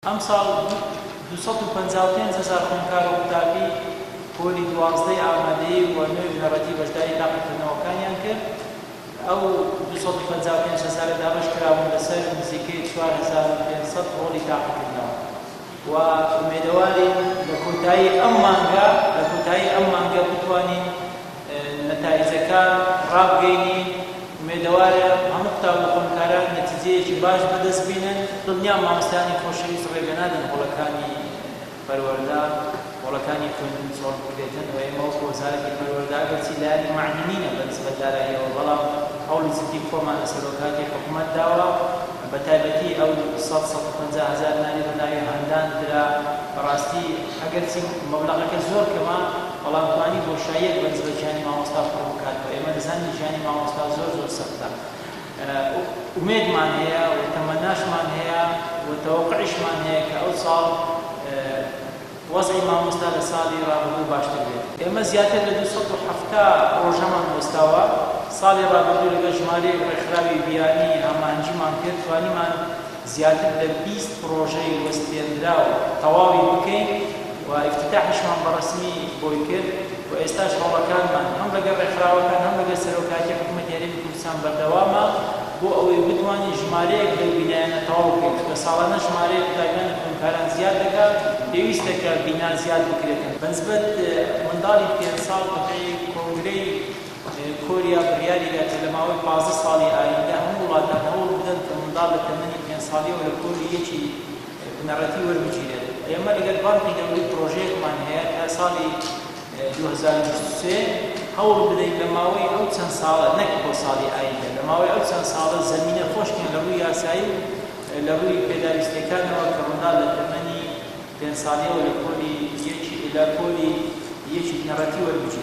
ئەم ساڵ 255,000 خوێندکار و قوتابی پۆلی 12 ئامادەیی و نوێی بنەڕەتی بەشداری تاقیکردنەوەکانیان کرد. ئەو 255,000 دابش کرابوون لەسەر نزیکەی 4,500 ڕۆڵی تاقیکردنەوە و ئومێدەوارین لە کۆتایی ئەم مانگە بتوانین نەتایجەکان ڕابگەینین. ئومێدەوارە هەموو قوتاب و خوێندکاران نەتیجەیەکی باش بەدەست بینن. دڵنیام مامۆستایانی خۆشەویست ڕێگە نادەن هەوڵەکانی پەروەردە هەوڵەکانی خوێندن چۆن بکرێتن و ئێمە وەکو وەزارەتی پەروەردە ئەگەرچی لایەنی معنینینە بەنسبەت داراییەوە، بەڵام هەوڵی جددی خۆمان لە سەرۆکاتی حکوومەت داوە. بەتایبەتی ئەو 150,000 نانی بەناوی هەندان درا. بەڕاستی ئەگەرچی مەبلەغەکە زۆر کەمە، بەڵام توانی بۆشاییەک بەنسبەت ژیانی مامۆستا پڕ بکاتەوە. ئێمە دەزانین ژیانی مامۆستا زۆر سەختە. ئومێدمان هەیە و تەمەناشمان هەیە و تەوەقعیشمان هەیە کە ئەو ساڵ وەزعی مامۆستا لە ساڵی ڕابردوو باشتر بێت. ئێمە زیاتر لە 270 ڕۆژەمان وەستاوە. ساڵی ڕابردوو لەگەڵ ژمارەی ڕێکخراوی بیانی ئامانجیمان کرد، توانیمان زیاتر لە 20 پرۆژەی وەستێنرا و تەواوی بکەین و ئیفتتاحیشمان بەڕەسمی بۆی کرد. و ئێستاش هەوڵەکانمان هەم لەگەڵ ڕێکخراوەکان هەم لەگەڵ سەرۆکاتی حکوومەتی هەرێمی کوردستان بەردەوامە بۆ ئەوەی بتوانین ژمارەیەک لەو بینایانە تەواو بکەین. کە ساڵانە ژمارەیەک قوتابیانی خوێندکاران زیاد دەکات، پێویستە کە بینا زیاد بکرێتن. بەنسبەت منداڵی 5 ساڵ بەقەی کۆنگرەی کۆریا بڕیاریدا کە لە ماوەی 15 ساڵی ئایندە هەموو وڵاتان هەوڵ بدەن کە منداڵ لە تەمەنی 5 ساڵیەوە لە پۆلی یەکی بنەڕەتی وەربگیرێت. ئێمە لەگەڵ بانکی دەوڵەتی پرۆژەیەکمان هەیە تا ساڵی 2023 هەوڵ بدەین لە ماوەی ئەو چەند ساڵە، نەک بۆ ساڵی ئایندە، لە ماوەی ئەو چەند ساڵە زەمینە خۆشکین لە ڕووی یاسایی لە ڕووی پێداویستیەکانەوە کە منداڵ لە تەمەنی 5 ساڵیەوە لە پۆلی یەکی بنەڕەتی وەربگیرێت.